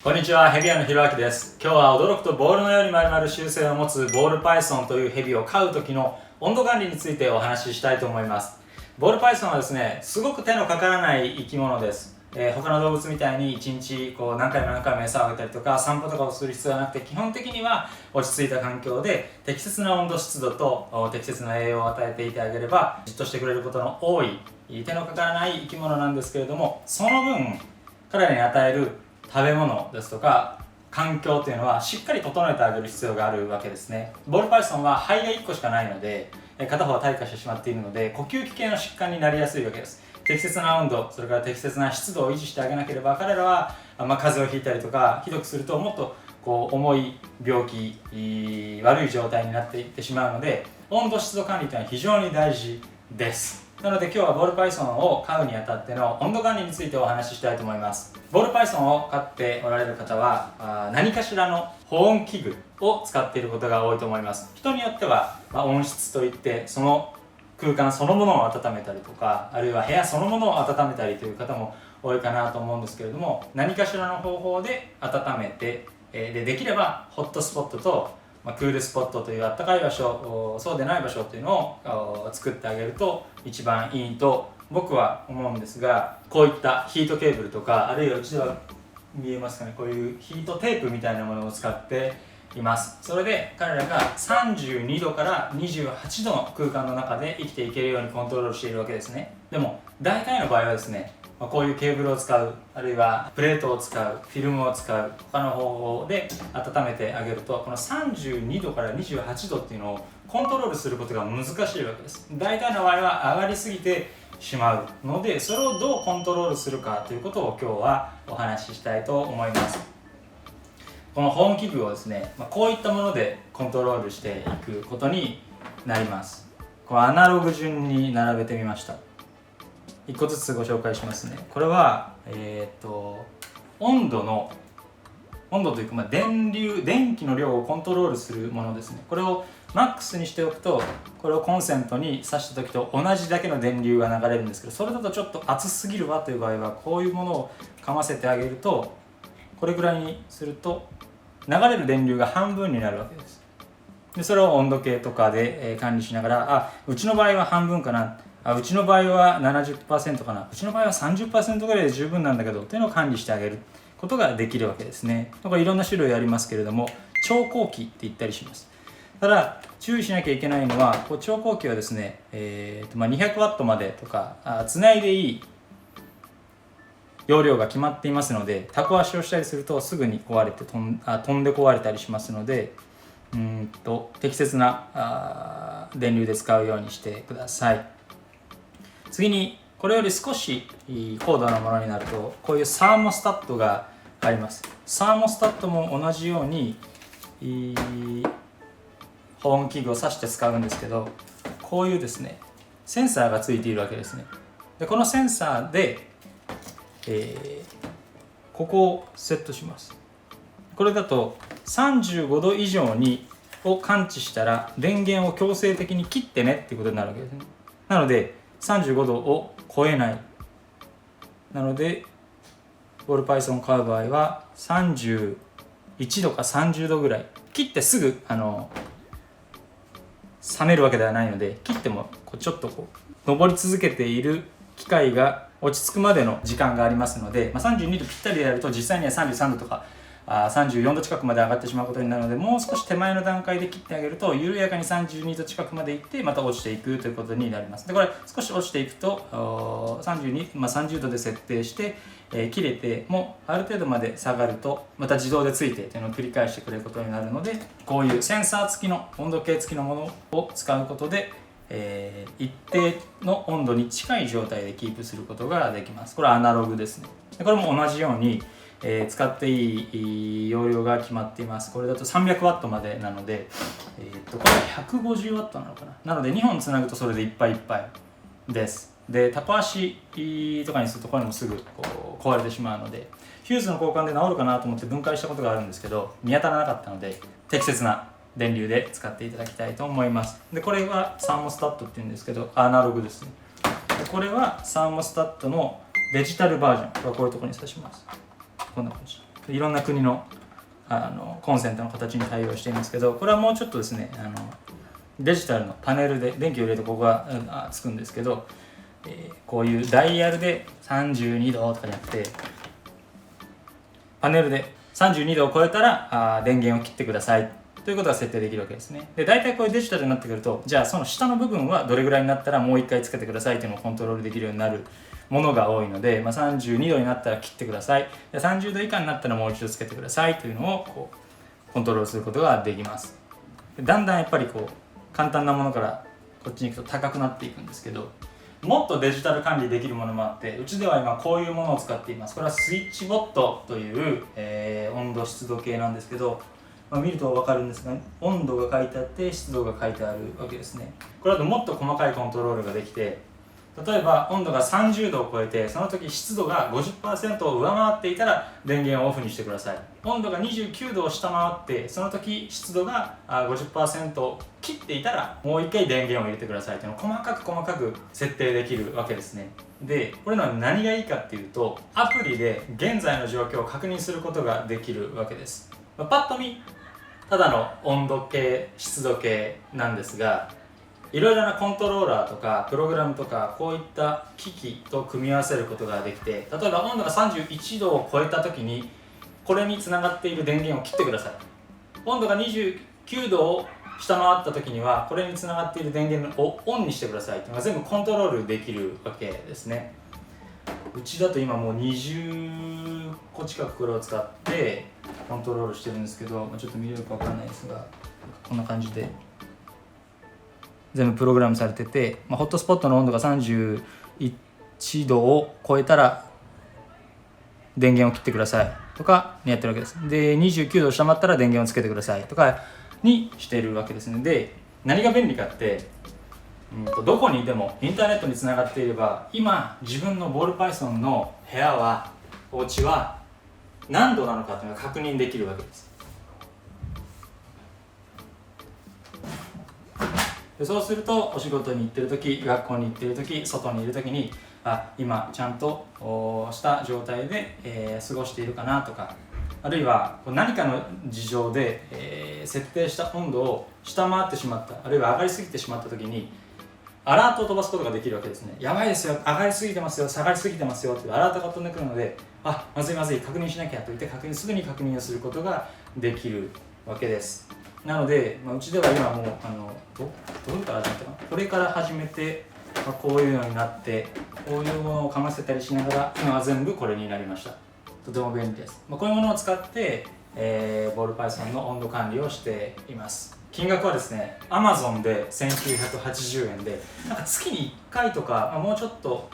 こんにちは、ヘビ屋のひろあきです。今日は驚くとボールのように丸々習性を持つボールパイソンというヘビを飼う時の温度管理についてお話ししたいと思います。ボールパイソンはですね、すごく手のかからない生き物です。他の動物みたいに一日何回も餌をあげたりとか散歩とかをする必要はなくて、基本的には落ち着いた環境で適切な温度湿度と適切な栄養を与えていてあげればじっとしてくれることの多い手のかからない生き物なんですけれども、その分彼らに与える食べ物ですとか環境というのはしっかり整えてあげる必要があるわけですね。ボールパイソンは肺が1個しかないので、片方は退化してしまっているので呼吸器系の疾患になりやすいわけです。適切な温度、それから適切な湿度を維持してあげなければ彼らは、風邪をひいたりとか、ひどくするともっと重い病気、悪い状態になっていってしまうので、温度湿度管理というのは非常に大事です。なので今日はボールパイソンを飼うにあたっての温度管理についてお話ししたいと思います。ボールパイソンを飼っておられる方は何かしらの保温器具を使っていることが多いと思います。人によっては、温室といってその空間そのものを温めたりとか、あるいは部屋そのものを温めたりという方も多いかなと思うんですけれども、何かしらの方法で温めて、できればホットスポットとクールスポットというあったかい場所、そうでない場所というのを作ってあげると一番いいと僕は思うんですが、こういったヒートケーブルとか、あるいはうちでは見えますかね、こういうヒートテープみたいなものを使っています。それで彼らが32度から28度の空間の中で生きていけるようにコントロールしているわけですね。でも大体の場合はですね、こういうケーブルを使う、あるいはプレートを使う、フィルムを使う、他の方法で温めてあげると、この32度から28度っていうのをコントロールすることが難しいわけです。大体の場合は上がりすぎてしまうので、それをどうコントロールするかということを今日はお話ししたいと思います。この保温器具をですね、こういったものでコントロールしていくことになります。これアナログ順に並べてみました。1個ずつご紹介しますね。これは、温度というか、電気の量をコントロールするものですね。これをマックスにしておくと、これをコンセントに挿した時と同じだけの電流が流れるんですけど、それだとちょっと熱すぎるわという場合は、こういうものをかませてあげると、これぐらいにすると流れる電流が半分になるわけです。でそれを温度計とかで管理しながら、うちの場合は半分かな、うちの場合は 70% かな、うちの場合は 30% ぐらいで十分なんだけどっていうのを管理してあげることができるわけですね。これいろんな種類ありますけれども、調光器って言ったりします。ただ注意しなきゃいけないのは、調光器はですね、200ワットまでとかつないでいい容量が決まっていますので、タコ足をしたりするとすぐに壊れて飛んで壊れたりしますので、適切な電流で使うようにしてください。次にこれより少し高度なものになると、こういうサーモスタットがあります。サーモスタットも同じように保温器具を挿して使うんですけど、こういうですねセンサーがついているわけですね。でこのセンサーで、ここをセットします。これだと35度以上を感知したら電源を強制的に切ってねっていうことになるわけですね。なので35度を超えない。なのでボールパイソンを飼う場合は31度か30度ぐらい、切ってすぐ冷めるわけではないので、切ってもちょっと上り続けている機械が落ち着くまでの時間がありますので、32度ぴったりでやると実際には33度とか34度近くまで上がってしまうことになるので、もう少し手前の段階で切ってあげると緩やかに32度近くまでいってまた落ちていくということになります。でこれ少し落ちていくと30度で設定して、切れてもある程度まで下がるとまた自動でついてというのを繰り返してくれることになるので、こういうセンサー付きの温度計付きのものを使うことで、一定の温度に近い状態でキープすることができます。これはアナログですね。でこれも同じように使っていい容量が決まっています。これだと300ワットまでなので、これは150ワットなのかな。なので2本つなぐとそれでいっぱいいっぱいです。でタコ足とかにするとこれもすぐ壊れてしまうので、ヒューズの交換で治るかなと思って分解したことがあるんですけど見当たらなかったので、適切な電流で使っていただきたいと思います。でこれはサーモスタットっていうんですけど、アナログですね。でこれはサーモスタットのデジタルバージョン。これはこういうところに挿します。こんな感じ。いろんな国のコンセントの形に対応していますけど、これはもうちょっとですねデジタルのパネルで電気を入れるとここがつくんですけど、こういうダイヤルで32度とかじゃなくてパネルで32度を超えたら電源を切ってくださいということが設定できるわけですね。で、大体こういうデジタルになってくると、じゃあその下の部分はどれぐらいになったらもう一回つけてくださいっていうのをコントロールできるようになるものが多いので、32度になったら切ってください、で30度以下になったらもう一度つけてくださいというのをこうコントロールすることができます。でだんだんやっぱりこう簡単なものからこっちに行くと高くなっていくんですけど、もっとデジタル管理できるものもあって、うちでは今こういうものを使っています。これはスイッチボットという、温度湿度計なんですけど、見ると分かるんですが、温度が書いてあって湿度が書いてあるわけですね。これだともっと細かいコントロールができて、例えば温度が30度を超えてその時湿度が 50% を上回っていたら電源をオフにしてください。温度が29度を下回ってその時湿度が 50% を切っていたらもう一回電源を入れてくださいというのを細かく設定できるわけですね。で、これの何がいいかっていうと、アプリで現在の状況を確認することができるわけです。パッと見ただの温度計、湿度計なんですが、いろいろなコントローラーとかプログラムとかこういった機器と組み合わせることができて、例えば温度が31度を超えた時にこれにつながっている電源を切ってください。温度が29度を下回った時にはこれにつながっている電源をオンにしてくださいというのが全部コントロールできるわけですね。うちだと今もう20個近くこれを使ってコントロールしてるんですけど、ちょっと見れるかわからないですが、こんな感じで全部プログラムされてて、ホットスポットの温度が31度を超えたら電源を切ってくださいとかにやってるわけです。で、29度を下回ったら電源をつけてくださいとかにしているわけですね。で、何が便利かってどこにいてもインターネットにつながっていれば、今自分のボールパイソンの部屋はお家は何度なのかというのが確認できるわけです。でそうするとお仕事に行ってる時、学校に行ってる時、外にいる時に今ちゃんとした状態で、過ごしているかなとか、あるいは何かの事情で、設定した温度を下回ってしまった、あるいは上がりすぎてしまった時にアラートを飛ばすことができるわけですね。やばいですよ、上がりすぎてますよ、下がりすぎてますよというアラートが飛んでくるので、まずい確認しなきゃと言ってすぐに確認をすることができるわけです。なので、うちでは今もうどれから始めたの？これから始めて、こういうのになってこういうものをかませたりしながら今は全部これになりました。とても便利です。こういうものを使って、ボールパイソンの温度管理をしています。金額はですね、Amazon で1980円で、月に1回とか、もうちょっと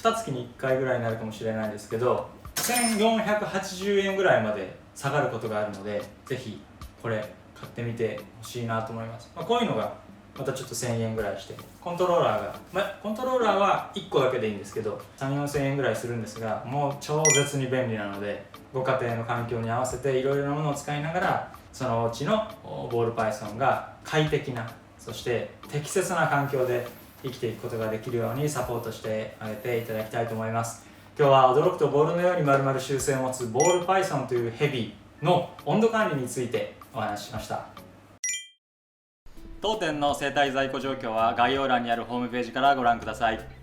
2月に1回ぐらいになるかもしれないですけど、1480円ぐらいまで下がることがあるので、ぜひこれ買ってみてほしいなと思います。こういうのがまたちょっと1000円ぐらいして、コントローラーは1個だけでいいんですけど 3,4000 円ぐらいするんですが、もう超絶に便利なので、ご家庭の環境に合わせていろいろなものを使いながら、そのうちのボールパイソンが快適な、そして適切な環境で生きていくことができるようにサポートしてあげていただきたいと思います。今日は驚くとボールのように丸々習性を持つボールパイソンというヘビの温度管理についてお話ししました。当店の生体在庫状況は概要欄にあるホームページからご覧ください。